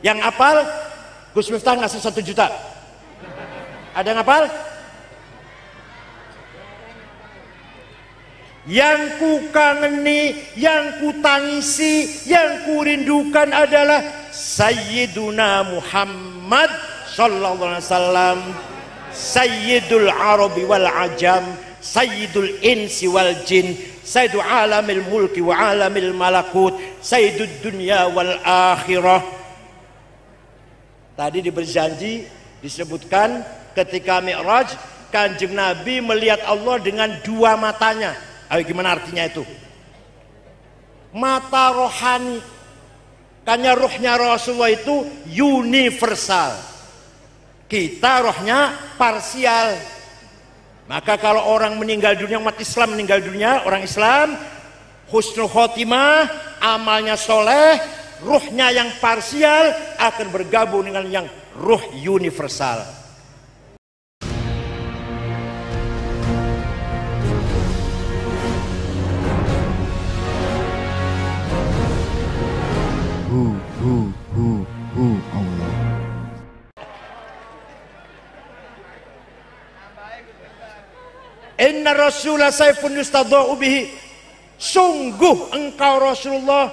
Yang apal Gus Miftah ngasih 1 juta. Ada yang apal? Yang ku kangeni, yang ku tangisi, yang ku rindukan adalah Sayyiduna Muhammad sallallahu alaihi wasallam, Sayyidul Arabi wal Ajam, Sayyidul Insi wal Jin, Sayyidu alamil mulki wa alamil malakut, Sayyidud dunya wal akhirah. Tadi diberi janji, disebutkan ketika Mi'raj, Kanjeng Nabi melihat Allah dengan 2 matanya. Ayo, gimana artinya itu? Mata rohani. Karena rohnya Rasulullah itu universal. Kita rohnya parsial. Maka kalau orang meninggal dunia, umat Islam meninggal dunia, orang Islam husnul khotimah, amalnya soleh, ruhnya yang parsial akan bergabung dengan yang ruh universal. Allah. Inna Rasulullah saifun yustadha'u bihi. Sungguh engkau Rasulullah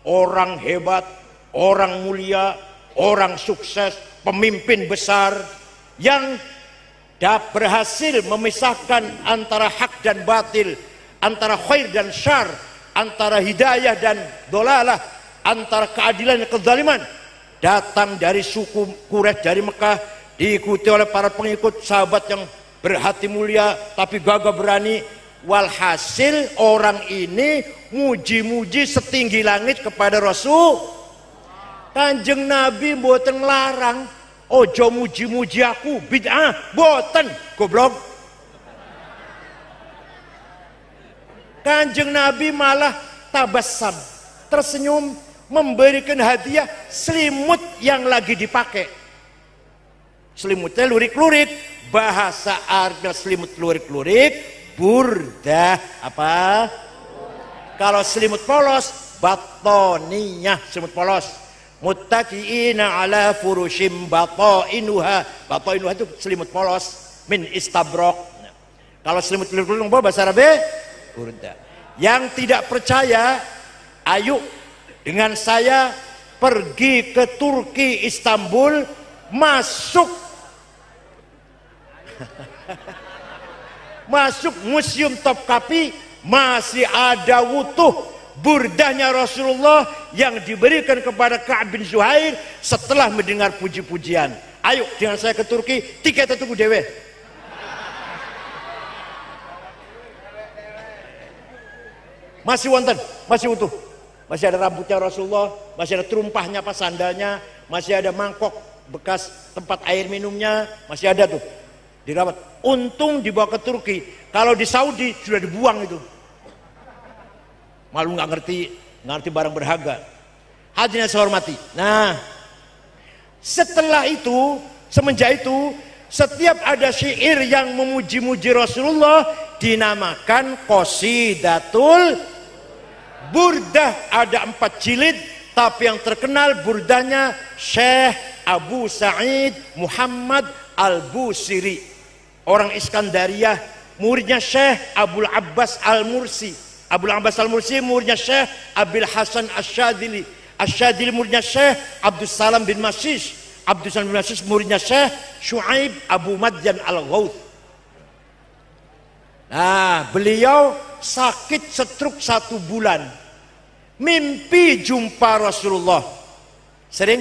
orang hebat, orang mulia, orang sukses, pemimpin besar yang berhasil memisahkan antara hak dan batil, antara khair dan syar, antara hidayah dan dolalah, antara keadilan dan kezaliman. Datang dari suku Quraisy dari Mekah, diikuti oleh para pengikut sahabat yang berhati mulia tapi gagah berani. Walhasil orang ini muji-muji setinggi langit kepada Rasul. Kanjeng Nabi mboten nglarang, ojo muji-muji aku, bid'ah, mboten, goblok. Kanjeng Nabi malah tabassam, tersenyum, memberikan hadiah selimut yang lagi dipakai. Selimutnya lurik-lurik, bahasa Arabnya selimut lurik-lurik, burdah apa? Kalau selimut polos, batoniyah, selimut polos. Muttaqiina ala furushim batainuha. Batainuha itu selimut polos min istabrok. Kalau selimut lurik-lurik bahasa Arab burdah. Yang tidak percaya, ayo dengan saya pergi ke Turki, Istanbul, masuk Museum Topkapi, masih ada utuh burdahnya Rasulullah yang diberikan kepada Ka'ab bin Zuhair setelah mendengar puji-pujian. Ayo dengan saya ke Turki, tiketnya tunggu dewe. Masih wonten, masih utuh. Masih ada rambutnya Rasulullah, masih ada terumpahnya pas sandalnya, masih ada mangkok bekas tempat air minumnya, masih ada tuh. Dirawat. Untung dibawa ke Turki. Kalau di Saudi sudah dibuang itu. Malu nggak ngerti barang berharga. Hadirin saya hormati. Nah, setelah itu, semenjak itu, setiap ada syair yang memuji-muji Rasulullah dinamakan Qasidatul Burdah. Ada 4 jilid, tapi yang terkenal burdahnya Syekh Abu Sa'id Muhammad Al-Busiri, orang Iskandariyah, muridnya Syekh Abul Abbas Al-Mursi. Abul Abbas Al-Mursi muridnya Syekh Abil Hasan Asyadili. Asyadili muridnya Syekh Abdul Salam bin Masyish. Abdul Salam bin Masyish muridnya Syekh Syuaib Abu Madyan Al-Ghawth. Nah, beliau sakit stroke 1 bulan. Mimpi jumpa Rasulullah. Sering?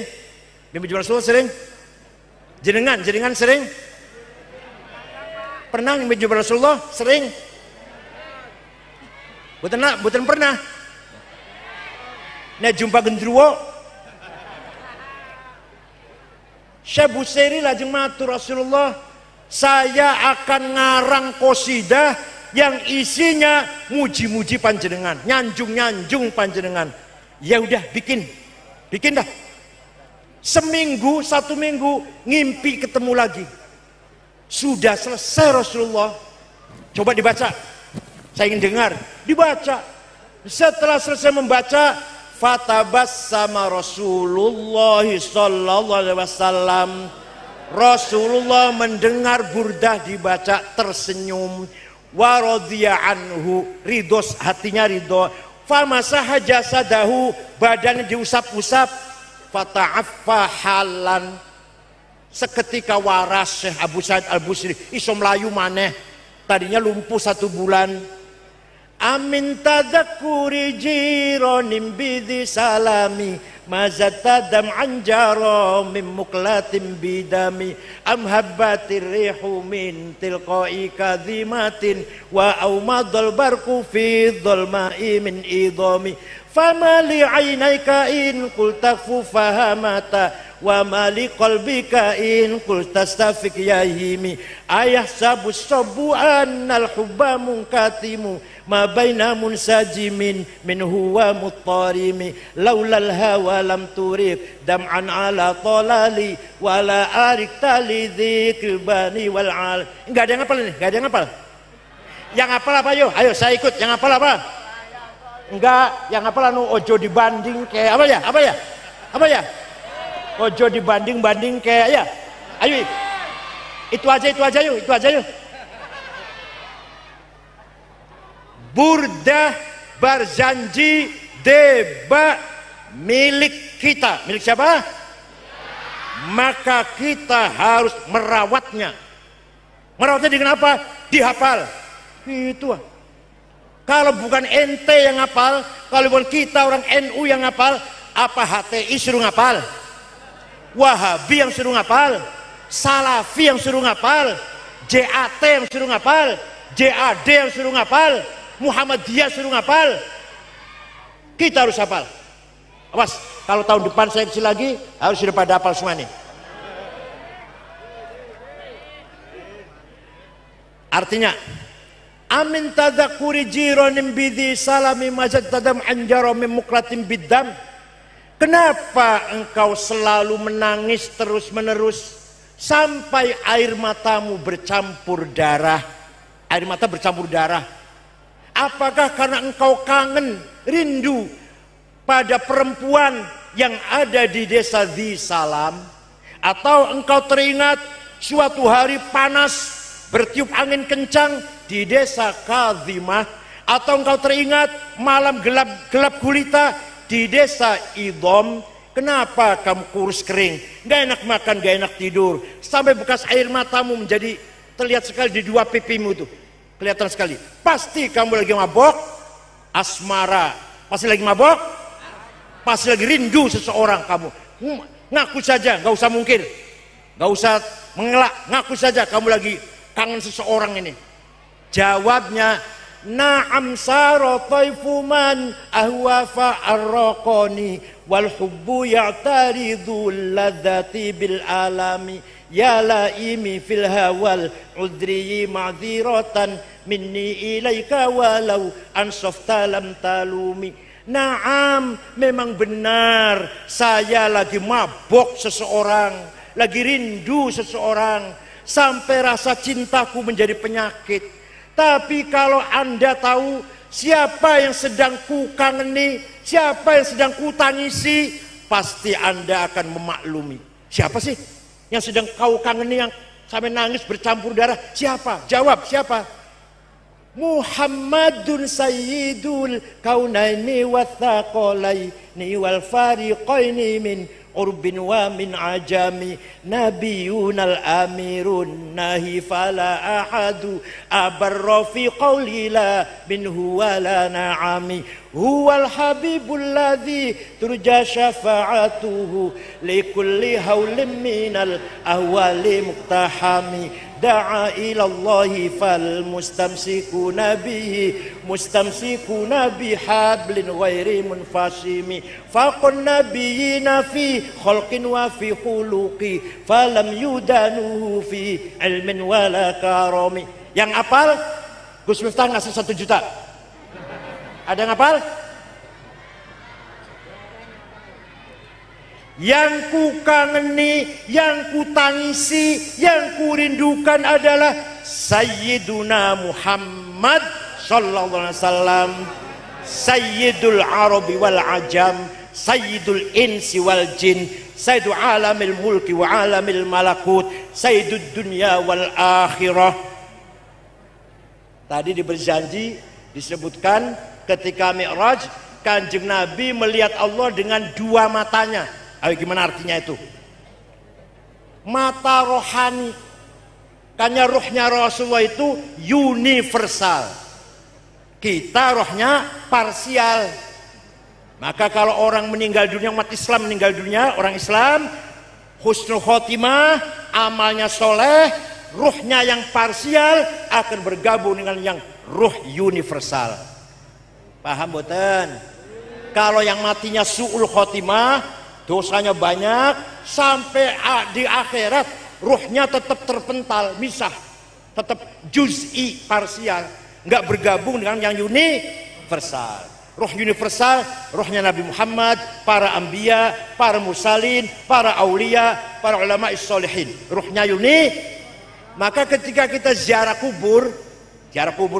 Mimpi jumpa Rasulullah sering? Jenengan sering? Pernah mimpi jumpa Rasulullah? Sering? Bukan pernah. Nah, jumpa gendruwo. Syekh Busiri lajeng matur, Rasulullah, saya akan ngarang qasidah yang isinya muji-muji panjenengan, nyanjung-nyanjung panjenengan. Ya udah, bikin dah. 1 minggu ngimpi ketemu lagi. Sudah selesai Rasulullah. Coba dibaca. Saya ingin dengar. Dibaca. Setelah selesai membaca, Fatabassama Rasulullah sallallahu alaihi wasallam. Rasulullah mendengar Burdah dibaca tersenyum. Wa radhiya anhu, ridho, hatinya ridho. Famasaha jasadahu, badannya diusap-usap. Fata'affa halan, seketika waras Syekh Abu Sa'id Al-Busri, iso melayu maneh, tadinya lumpuh 1 bulan. Amin tadakuri jironim bidhi salami mazatadam anjaro min muklatim bidami am habbatir rihu min tilqai kadhimatin wa aumadal barku fi dhulma'i min idhami fama li aynayka in qulta fahamata wa mali qalbika in qulta stafik yahimi ayah sabus sabu annal hubba munkatimu ma baina munsajimin min huwa muttarimi laulal hawa lam turik dam'an ala talali wala arik tali dzikr bani wal al. Enggak ada yang hafal ini, enggak ada yang hafal. Yang hafal apa yo? Ayo saya ikut. Yang hafal apa? Enggak, yang hafal anu ojo dibanding kayak apa ya? Apa ya? Apa ya? Ojo dibanding-banding kayak ya. Ayo. Itu aja yuk, itu aja yuk. Burdah berjanji deba milik kita. Milik siapa? Maka kita harus merawatnya. Merawatnya dengan apa? Dihafal. Itu. Kalau bukan ente yang hafal, kalau bukan kita orang NU yang hafal, apa HTI suruh ngapal? Wahabi yang suruh ngapal? Salafi yang suruh ngapal? JAT yang suruh ngapal? JAD yang suruh ngapal? Muhammadiyah suruh ngapal? Kita harus hafal. Awas, kalau tahun depan saya kecil lagi harus sudah pada hafal semua nih. Artinya, amin tadakuri jironim bidhi salami mazad tadam anjaro memuklatim bidam. Kenapa engkau selalu menangis terus menerus sampai air matamu bercampur darah? Air mata bercampur darah. Apakah karena engkau kangen, rindu pada perempuan yang ada di desa Dhi Salam? Atau engkau teringat suatu hari panas bertiup angin kencang di desa Kadhimah? Atau engkau teringat malam gelap gulita di desa Idham? Kenapa kamu kurus kering, gak enak makan, gak enak tidur, sampai bekas air matamu menjadi terlihat sekali di 2 pipimu tuh? Kelihatan sekali. Pasti kamu lagi mabok asmara. Pasti lagi mabok. Pasti lagi rindu seseorang kamu. Ngaku saja, gak usah mungkir, gak usah mengelak. Ngaku saja kamu lagi kangen seseorang ini. Jawabnya, na'am saro taifu man ahwa fa'arraqani wal hubbu ya'taridul ladzati bil alami. Ya laimi fil hawal udri ma'dziratan minni ilaika walau ansafta lam talumi. Naam, memang benar saya lagi mabok seseorang, lagi rindu seseorang, sampai rasa cintaku menjadi penyakit. Tapi kalau Anda tahu siapa yang sedang ku kangeni, siapa yang sedang ku tangisi, pasti Anda akan memaklumi. Siapa sih yang sedang kau kangeni, yang sampai nangis bercampur darah? Siapa? Jawab, siapa? Muhammadun sayyidul kaunaini wathaqalaini wal fariqaini min urbin wa min ajami nabiyunal amirun nahi fala ahadu abarra fi qawli la minhu wala na'ami huwal habibul ladzi turja syafa'atuhu likulli hawlim minal ahwali muqtahami da'a ilallahi fal mustamsikuna bihi mustamsikuna bihablin ghairi munfasimi faqun nabiyina fi khalqin wa fi khuluqi falam yudanuhu fi ilmin wala karami. Yang hafal Gus Miftah ngasih 1 juta. Ada yang hafal? Yang ku kangeni, yang ku tangisi, yang ku rindukan adalah Sayyiduna Muhammad sallallahu alaihi wasallam. sayyidul arabi wal ajam, sayyidul insi wal jin, sayyidu alamil mulki wa alamil malakut, sayyidud dunya wal akhirah. Tadi diberi janji, disebutkan ketika Mi'raj, Kanjeng Nabi melihat Allah dengan dua matanya. Ayo, gimana artinya itu? Mata rohani. Karena rohnya Rasulullah itu universal. Kita rohnya parsial. Maka kalau orang meninggal dunia, umat Islam meninggal dunia, orang Islam husnul khotimah, amalnya soleh, ruhnya yang parsial akan bergabung dengan yang ruh universal. Paham boten? Kalau yang matinya su'ul khotimah, dosanya banyak, sampai di akhirat ruhnya tetap terpental, misah, tetap juz'i, parsial, nggak bergabung dengan yang universal. Ruh universal, ruhnya Nabi Muhammad, para anbiya, para mursalin, para aulia, para ulama sholihin. Ruhnya Maka ketika kita ziarah kubur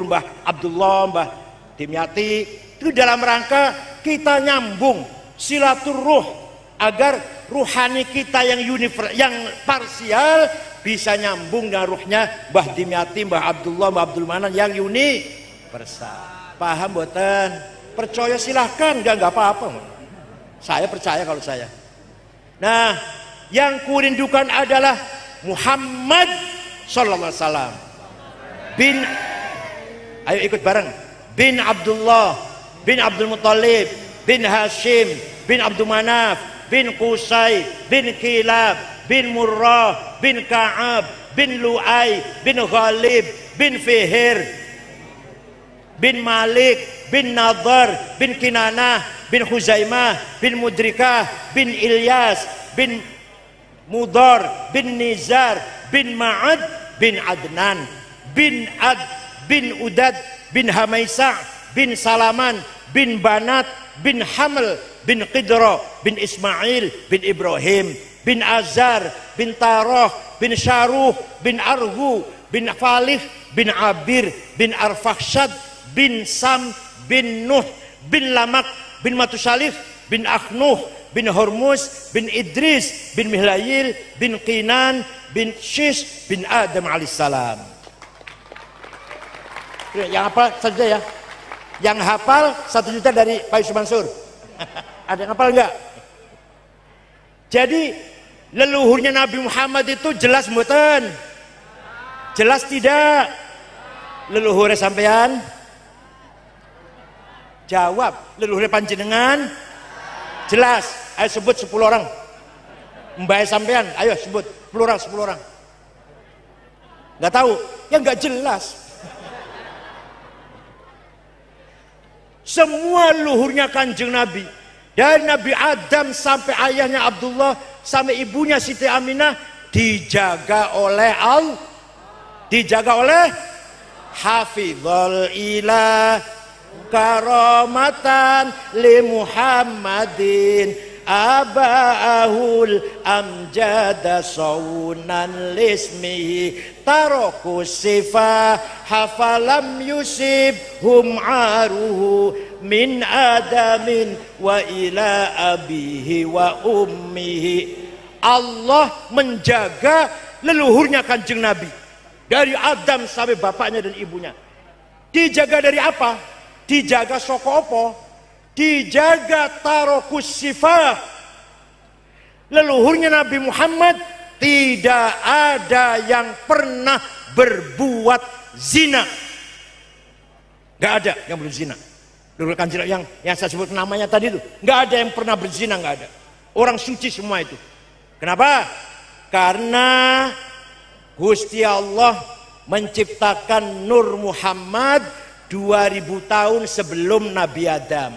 Mbah Abdullah, Mbah Dimyati, itu dalam rangka kita nyambung silaturruh agar ruhani kita yang yang parsial bisa nyambung dengan ruhnya Mbah Dimyati, Mbah Abdullah, Mbah Abdul Manan yang universal. Paham boten? Percaya silahkan, enggak apa-apa. Saya percaya kalau saya. Nah, yang kurindukan adalah Muhammad sallallahu alaihi wasallam ayo ikut bareng, bin Abdullah, bin Abdul Muttalib, bin Hashim, bin Abdul Manaf, bin Qusay, bin Kilab, bin Murrah, bin Ka'ab, bin Lu'ay, bin Ghalib, bin Fihir, bin Malik, bin Nadhar, bin Kinanah, bin Khuzaimah, bin Mudrikah, bin Ilyas, bin Mudar, bin Nizar, bin Ma'ad, bin Adnan, bin Ad, bin Udad, bin Hamaisa, bin Salaman, bin Banat, bin Haml, bin Qidra, bin Ismail, bin Ibrahim, bin Azar, bin Taroh, bin Syaruh, bin Arhu, bin Falih, bin Abir, bin Arfakhshad, bin Sam, bin Nuh, bin Lamak, bin Matusalif, bin Akhnuh, bin Hormuz, bin Idris, bin Mihlayil, bin Qinan, bin Shish, bin Adam alaihissalam. Yang hafal saja ya. Yang hafal 1 juta dari Pak Yusuf Mansur. Ada yang hafal enggak? Jadi leluhurnya Nabi Muhammad itu jelas mboten? Jelas tidak? Leluhurnya sampean? Jawab. Leluhurnya panjenengan? Jelas. Ayo sebut 10 orang. Mbak sampean, ayo sebut 10 orang, 10 orang. Nggak tahu? Ya nggak jelas. Semua luhurnya Kanjeng Nabi, dari Nabi Adam sampai ayahnya Abdullah sampai ibunya Siti Aminah dijaga oleh Allah, dijaga oleh Hafizul Ilah karamatan li Muhammadin abaahul amjada saunan lismihi taroku sifah hafalam yusib hum aruhu min adamin wa ila abihi wa ummihi. Allah menjaga leluhurnya Kanjeng Nabi dari Adam sampai bapaknya dan ibunya. Dijaga dari apa? Dijaga soko apa? Dijaga tarokus sifah. Leluhurnya Nabi Muhammad tidak ada yang pernah berbuat zina. Gak ada yang berzina. Leluhur Kanjeng yang saya sebut namanya tadi itu, gak ada yang pernah berzina, gak ada. Orang suci semua itu. Kenapa? Karena Gusti Allah menciptakan Nur Muhammad 2000 tahun sebelum Nabi Adam.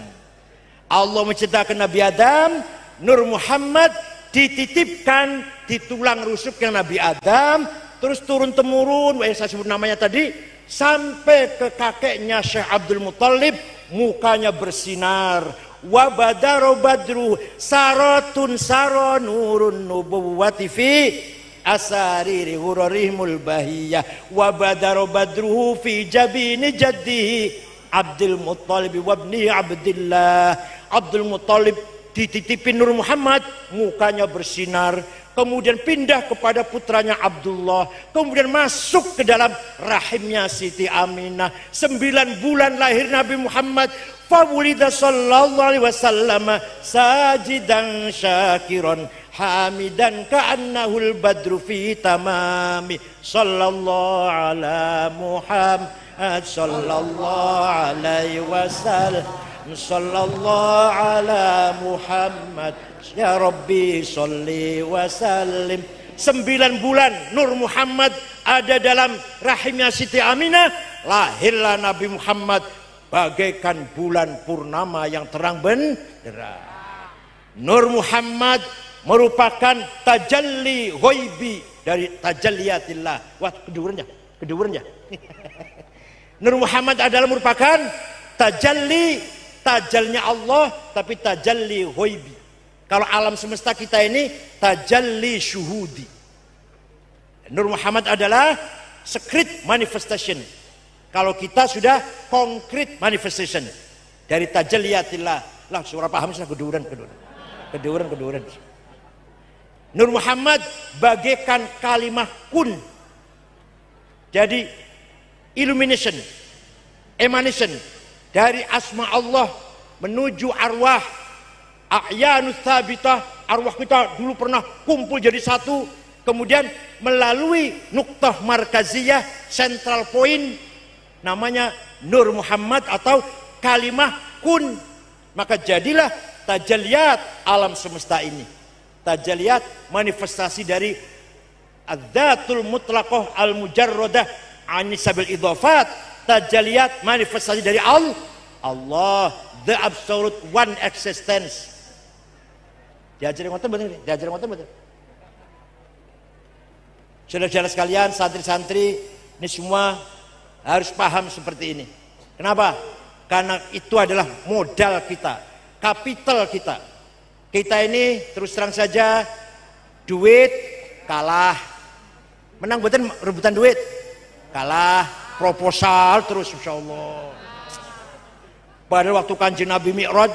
Allah menciptakan Nabi Adam, Nur Muhammad dititipkan di tulang rusuknya Nabi Adam, terus turun temurun, yang saya sebut namanya tadi, sampai ke kakeknya Syekh Abdul Muttalib, mukanya bersinar. Wa badaro badru saratun saro nurun nubuwati fi asariri hurarihmul bahiyah wa badaro badruhu fi jabini jaddihi Abdul Muttalib wabni Abdillah. Abdul Muttalib dititipin Nur Muhammad, mukanya bersinar. Kemudian pindah kepada putranya Abdullah, kemudian masuk ke dalam rahimnya Siti Aminah. 9 bulan lahir Nabi Muhammad. Fawulida sallallahu alaihi wasallam sajidan syakiran hamidan ka'annahul badru fi tamami. Sallallahu ala Muhammad sallallahu alaihi wasallam. Sallallahu ala Muhammad ya Rabbi sholli wa sallim. 9 bulan Nur Muhammad ada dalam rahimnya Siti Aminah. Lahirlah Nabi Muhammad bagaikan bulan purnama yang terang benderang. Nur Muhammad merupakan tajalli ghaibi dari tajalliyatillah. Wah, keduren ya. Nur Muhammad adalah merupakan tajalnya Allah, tapi tajalli ghaibi. Kalau alam semesta kita ini tajalli syuhudi. Nur Muhammad adalah secret manifestation. Kalau kita sudah concrete manifestation dari tajalliyatillah. Lah suara paham sudah keduren. Nur Muhammad bagaikan kalimah kun. Jadi illumination, emanation dari asma Allah menuju arwah a'yanus thabitah. Arwah kita dulu pernah kumpul jadi satu, kemudian melalui nuktah markaziyah, central point, namanya Nur Muhammad atau kalimah kun. Maka jadilah tajalliyat alam semesta ini, tajalliyat manifestasi dari adzatul mutlaqah al mujarradah anisabil idhafat. Tajalliyat manifestasi dari Allah, the absolute one existence. Diajarin ngoten betul. Saudara-saudara sekalian, santri-santri ini semua harus paham seperti ini. Kenapa? Karena itu adalah modal kita, kapital kita. Kita ini terus terang saja duit kalah. Menang betul rebutan duit kalah. Proposal terus insya Allah. Pada waktu Kanjeng Nabi Mi'raj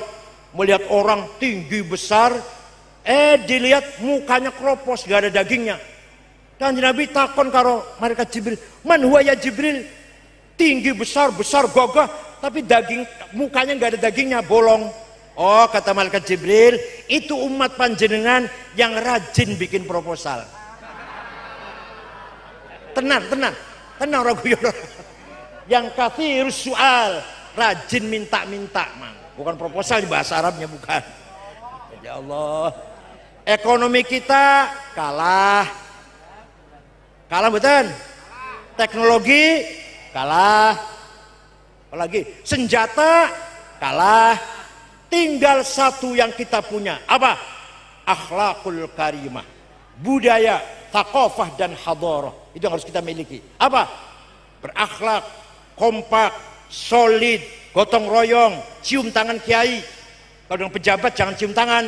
melihat orang tinggi besar, dilihat mukanya kropos, gak ada dagingnya. Kanjeng Nabi takon karo malaikat Jibril, man huwa ya Jibril? Tinggi besar gagah, tapi mukanya gak ada dagingnya, bolong. Oh, kata malaikat Jibril, itu umat panjenengan yang rajin bikin proposal. Tenang ragu yang kathirus soal, rajin minta-minta, bukan proposal di bahasa Arabnya, bukan. Ya Allah, ekonomi kita kalah betul. Teknologi kalah, apalagi senjata kalah. Tinggal satu yang kita punya, apa? Akhlakul karimah, budaya, thaqafah dan hadarah. Itu yang harus kita miliki. Apa? Berakhlak, kompak, solid, gotong royong, cium tangan kiai. Kalau dengan pejabat jangan cium tangan.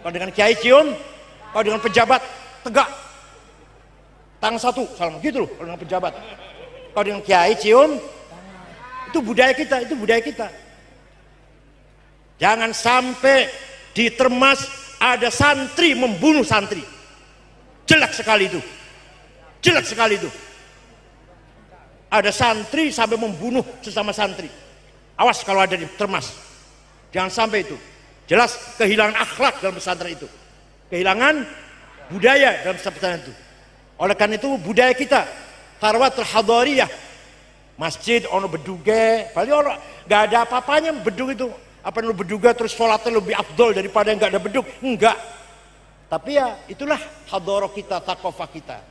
Kalau dengan kiai cium, kalau dengan pejabat tegak. Tangan satu, salam gitu loh. Kalau dengan pejabat. Kalau dengan kiai cium, itu budaya kita, Jangan sampai di Termas ada santri membunuh santri. Jelek sekali itu. Ada santri sampai membunuh sesama santri. Awas kalau ada di Termas. Jangan sampai itu. Jelas kehilangan akhlak dalam pesantren itu. Kehilangan budaya dalam pesantren itu. Oleh karena itu budaya kita, tarwatul hadariyah. Masjid ono beduge, paling orang nggak ada apa-apanya bedug itu. Apa lu beduga terus sholatnya lebih afdol daripada yang nggak ada bedug? Enggak. Tapi ya itulah hadarah kita, taqafah kita.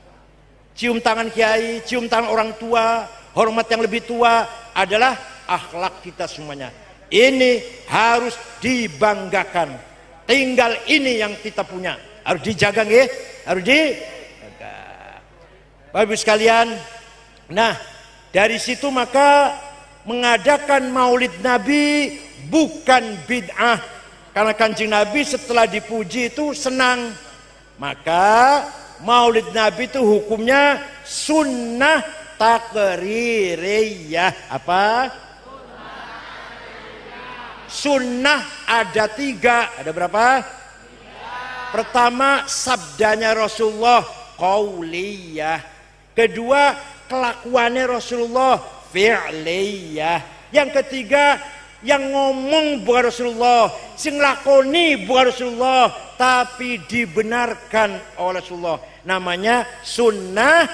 Cium tangan kiai, cium tangan orang tua, hormat yang lebih tua adalah akhlak kita semuanya. Ini harus dibanggakan. Tinggal ini yang kita punya. Harus dijaga nggih? Harus dijaga. Bapak Ibu sekalian, nah dari situ maka mengadakan Maulid Nabi bukan bid'ah. Karena Kanjeng Nabi setelah dipuji itu senang. Maka Maulid Nabi itu hukumnya sunnah takririyah. Apa? Sunnah ada 3. Ada berapa? Pertama, sabdanya Rasulullah, qauliyah. Kedua, kelakuannya Rasulullah, fi'liyah. Yang ketiga, yang ngomong bukan Rasulullah, sing lakoni bukan Rasulullah, tapi dibenarkan oleh Rasulullah. Namanya sunnah.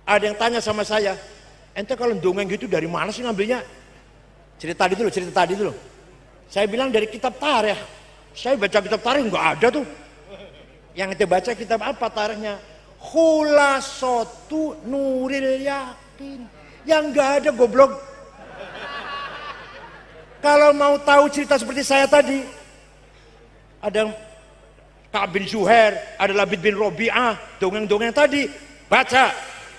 Ada yang tanya sama saya, ente kalau dongeng gitu dari mana sih ngambilnya? Cerita tadi dulu. Saya bilang dari kitab tarikh. Saya baca kitab tarikh nggak ada tuh. Yang ente baca kitab apa tarikhnya? Khulasatu Nuril Yakin. Yang nggak ada goblok. Kalau mau tahu cerita seperti saya tadi, ada Ka'ab bin Zuhair, ada Labid bin Robi'ah, dongeng-dongeng tadi, baca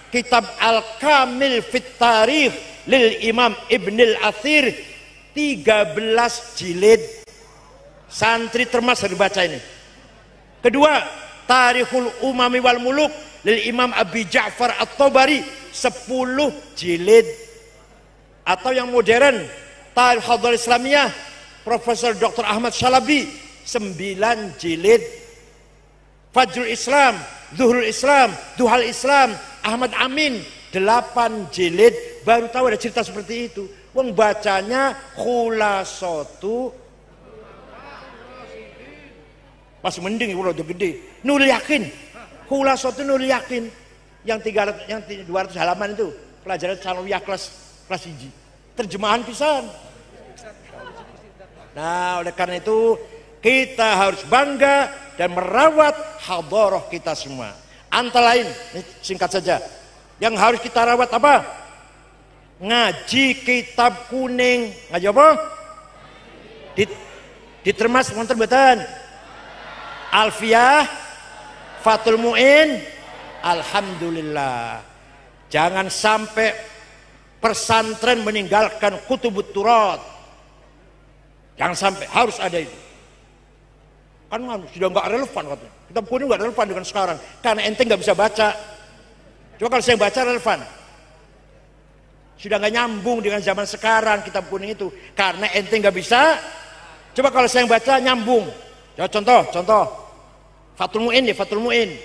kitab Al-Kamil Fit Tarikh lil Imam Ibnil Athir, 13 jilid. Santri termas harus baca ini. Kedua, Tarikhul Umami wal Muluk lil Imam Abi Ja'far At-Tabari, 10 jilid. Atau yang modern, Tarikh Hadar Islamiyah Profesor Dr. Ahmad Shalabi, 9 jilid. Fajrul Islam, Zuhrul Islam, Duhal Islam, Ahmad Amin, 8 jilid. Baru tahu ada cerita seperti itu. Wong bacanya Khulasatu, pas mending udah gede. Nurul Yakin, Khulasatu Nurul Yakin, yang 200 halaman itu pelajaran Sanawiyah kelas 1. Terjemahan pisan. Nah, oleh karena itu kita harus bangga dan merawat hadharah kita semua. Antara lain, singkat saja, yang harus kita rawat apa? Ngaji kitab kuning. Ngaji apa? Ditermas wonten mboten? Alfiyah, Fathul Mu'in. Alhamdulillah. Jangan sampai pesantren meninggalkan kutubut turat. Jangan sampai, harus ada itu. Kan sudah nggak relevan katanya. Kitab kuning nggak relevan dengan sekarang karena ente nggak bisa baca. Coba kalau saya baca relevan. Sudah nggak nyambung dengan zaman sekarang kitab kuning itu karena ente nggak bisa. Coba kalau saya baca nyambung. Coba contoh. Fathul Mu'in ya, Fathul Mu'in.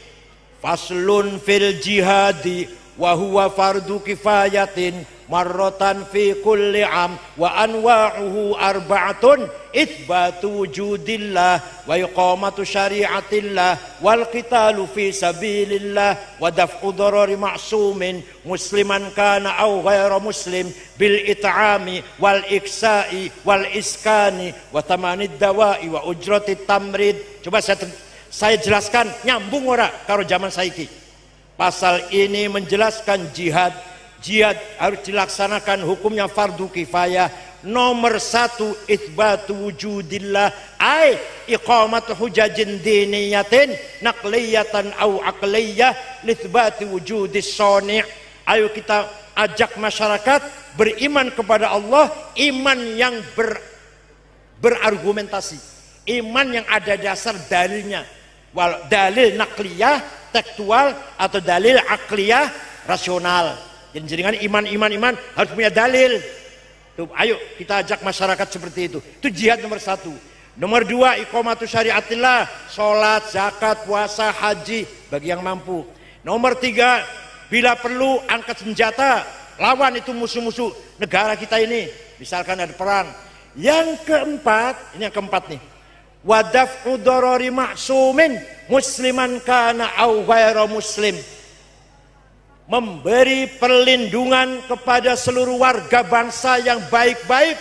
Faslun fil jihadi wa huwa fardu kifayatin marratan fi kulli am wa anwa'uhu arba'atun itsbatu wujudillah wa iqamatu syari'atillah wal qitalu fi sabilillah wa daf'u darari ma'sumin musliman kana aw ghaira muslim bil it'ami wal iksa'i wal iskani wa tamanid dawa'i wa ujratit tamrid. Coba saya jelaskan nyambung ora karo zaman saiki. Pasal ini menjelaskan jihad. Jihad harus dilaksanakan hukumnya fardu kifayah. Nomor 1, itsbatu wujudillah, ay iqamatu hujajin diniyatin naqliyatan au aqliyah litsbati wujudis shani'. Ayo kita ajak masyarakat beriman kepada Allah, iman yang berargumentasi, iman yang ada dasar dalilnya. Dalil nakliyah tekstual atau dalil akliyah rasional. Jadi dengan iman harus punya dalil. Tuh, ayo kita ajak masyarakat seperti itu. Itu jihad nomor 1. Nomor 2, iqamatu syariatillah, sholat, zakat, puasa, haji bagi yang mampu. Nomor 3, bila perlu angkat senjata, lawan itu musuh-musuh negara kita ini. Misalkan ada perang. Yang keempat, ini yang keempat nih. Wadaf'u darari ma'sumin musliman kana au ghaira muslim. Memberi perlindungan kepada seluruh warga bangsa yang baik-baik.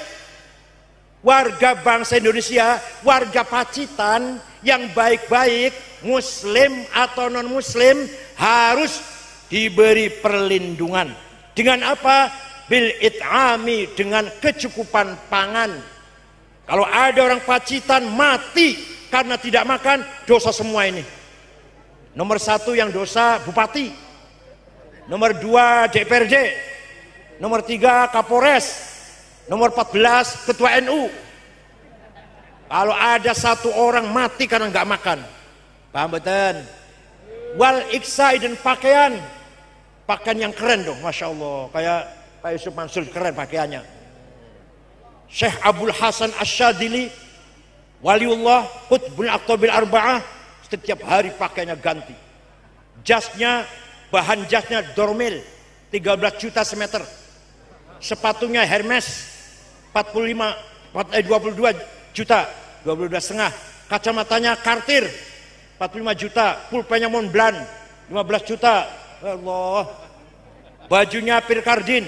Warga bangsa Indonesia, warga Pacitan yang baik-baik, muslim atau non muslim, harus diberi perlindungan. Dengan apa? Bil it'ami, dengan kecukupan pangan. Kalau ada orang Pacitan mati karena tidak makan, dosa semua ini. Nomor 1 yang dosa bupati, nomor 2 DPRD, nomor 3 Kapolres, nomor 14 ketua NU. Kalau ada 1 orang mati karena nggak makan, paham betul? Wal iksai, dan pakaian yang keren dong, masya Allah, kayak Pak Yusuf Mansur keren pakaiannya. Syekh Abdul Hasan Asyadili, waliullah, Qutbul Aqtabil Arba'ah, setiap hari pakainya ganti. Jasnya, bahan jasnya Dormil, 13 juta semeter. Sepatunya Hermes, 22 juta, 22,5. Kacamatanya Cartier, 45 juta. Pulpennya Montblanc, 15 juta. Allah. Bajunya Pierre Cardin,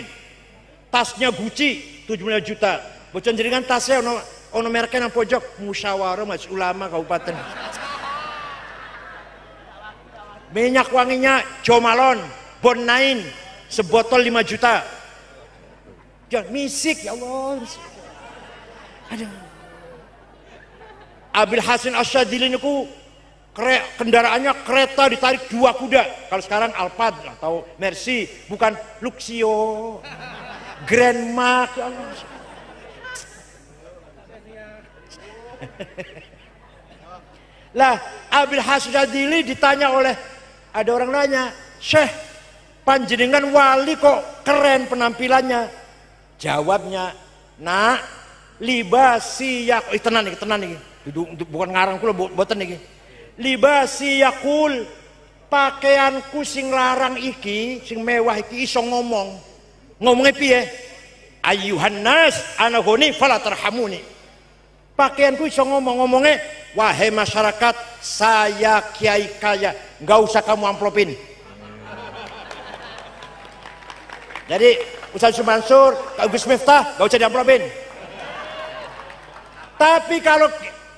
tasnya Gucci, 75 juta. Bocor jaringan tasnya ono mereknya nang pojok, Musyawarah Majelis Ulama Kabupaten. Minyak wanginya Jo Malone, Bon 9, sebotol 5 juta. Jangan misik ya Allah. Aduh. Abil Hasan Asyadili niku kendaraannya kereta ditarik 2 kuda. Kalau sekarang Alphard atau Mercy, bukan Luxio, Grand Mark. Ya Allah. Lah Abil Hasan Asyadili ditanya oleh, ada orang nanya, Syekh, panjenengan wali kok keren penampilannya? Jawabnya, nak, libasi yak, tenan nih, bukan ngarang kula, boten nih. Libasi yakul, pakaianku sing larang iki, sing mewah iki iso ngomong. Ngomongnya piye? Ayuhan nas ana huni fala tarhamuni. Pakaianku iso ngomongnya, wahai masyarakat, saya kiai kaya, nggak usah kamu amplopin. Jadi Ustaz Mansur, Gus Miftah, gak usah diamplopin. Tapi kalau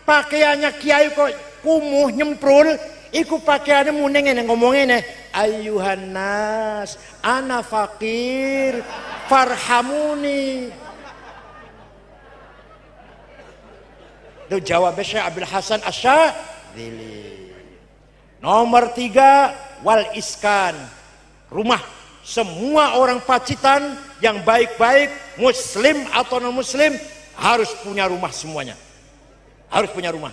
pakaiannya kiai kok kumuh nyemprul, iku pakaiannya muneng yang ngomongin ayuhan nas, ana fakir, farhamuni. Itu jawabnya Syekh Abdul Hasan Asyadili. Nomor 3, wal iskan, rumah. Semua orang Pacitan yang baik-baik, muslim atau non muslim, harus punya rumah semuanya. Harus punya rumah.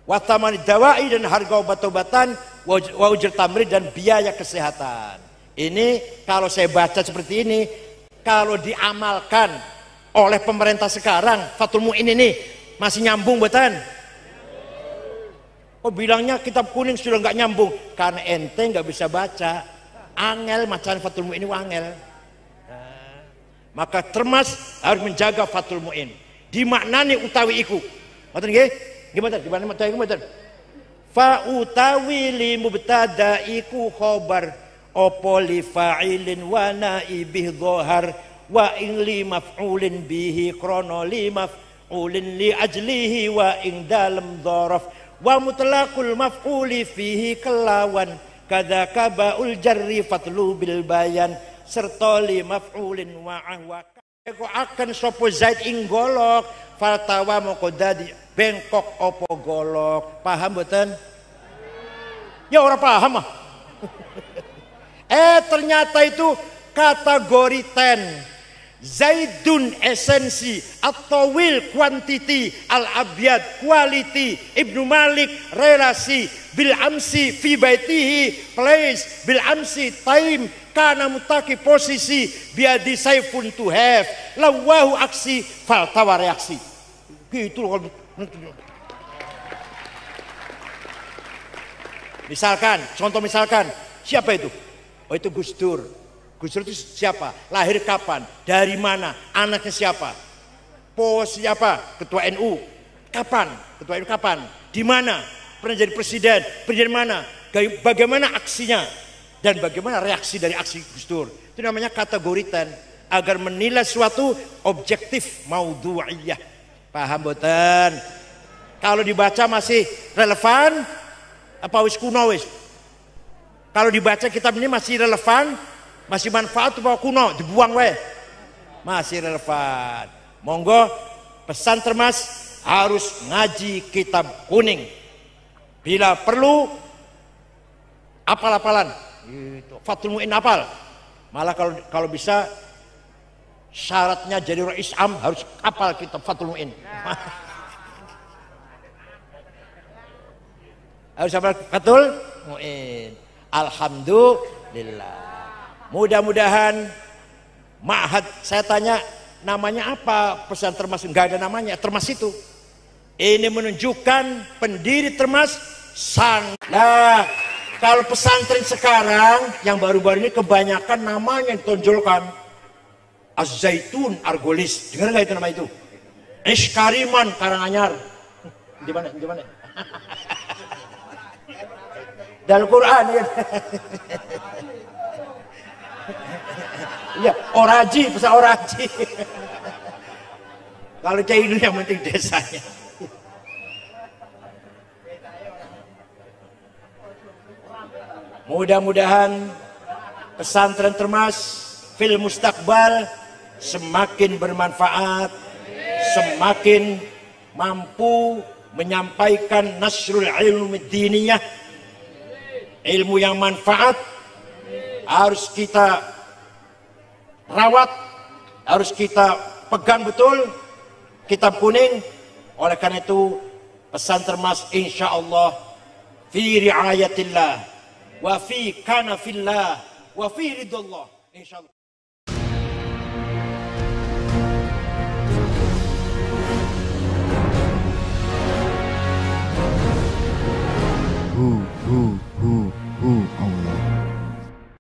Watamani dawai, dan harga obat-obatan, wa ujur tamrid, dan biaya kesehatan. Ini kalau saya baca seperti ini, kalau diamalkan oleh pemerintah sekarang, Fathul Mu'in ini masih nyambung betul? Oh bilangnya kitab kuning sudah nggak nyambung karena ente nggak bisa baca. Angel macam Fathul Mu'in ini angel. Maka termas harus menjaga Fathul Mu'in. Dimaknani utawi iku. Ngoten nggih? Gimana? Gimana utawi iku mboten? Fa utawi li mubtada iku khobar apa li fa'ilin wa naibih dhahar wa in li maf'ulin bihi krana li maf'ulin li ajlihi wa in dalam dzaraf wa mutlaqul maf'uli fihi kelawan kadzaka ba'ul jarri fatlu bil bayan serta li maf'ulin wa ahwa kok akan sapa zaid ing golok fatawa moko dadi bengkok apa golok. Paham mboten? Ya ora paham ah. Ternyata itu kategori 10. Zaidun esensi, at-tawil quantity, al-abyad quality, Ibnu Malik relasi, bil amsi fi baitihi place, bil amsi time, kana mutaki posisi, biadi saifun to have, lawahu aksi, faltawa reaksi. Gitu loh. Misalkan, contoh misalkan, siapa itu? Oh itu Gus Dur. Gus Dur itu siapa? Lahir kapan? Dari mana? Anaknya siapa? Pos siapa? Ketua NU. Kapan? Ketua NU kapan? Di mana? Pernah jadi presiden? Presiden mana? Bagaimana aksinya? Dan bagaimana reaksi dari aksi Gus Dur? Itu namanya kategori 10. Agar menilai suatu objektif maudhu'iyah. Paham boten? Kalau dibaca masih relevan apa wis kuno wis? Kalau dibaca kitab ini masih relevan, masih manfaat apa kuno, dibuang we. Masih relevan. Monggo pesan termas harus ngaji kitab kuning. Bila perlu apal-apalan. Gitu. Fathul Mu'in apal. Malah kalau bisa syaratnya jadi Rais Am harus apal kitab Fathul Mu'in. Harus apal Fathul Mu'in. Alhamdulillah. Mudah-mudahan ma'had, saya tanya namanya apa pesantren Termas? Enggak ada namanya, Termas itu. Ini menunjukkan pendiri Termas Nah, kalau pesantren sekarang yang baru-baru ini kebanyakan namanya yang ditonjolkan. Az-Zaitun Argolis, dengar nggak itu nama itu? Iskariman Karanganyar. Di mana? Di mana? Dalam Quran ya. Iya, Oraji, pesan Oraji. Kalau Cai itu yang penting desanya. Mudah-mudahan pesantren Termas fil mustaqbal semakin bermanfaat, semakin mampu menyampaikan nasrul ilmu diniyah, ilmu yang manfaat harus kita rawat, harus kita pegang betul, kitab kuning. Oleh karena itu pesantren Termas insyaallah fi riayatillah wa fi kanafillah wa fi ridallah insyaallah. Who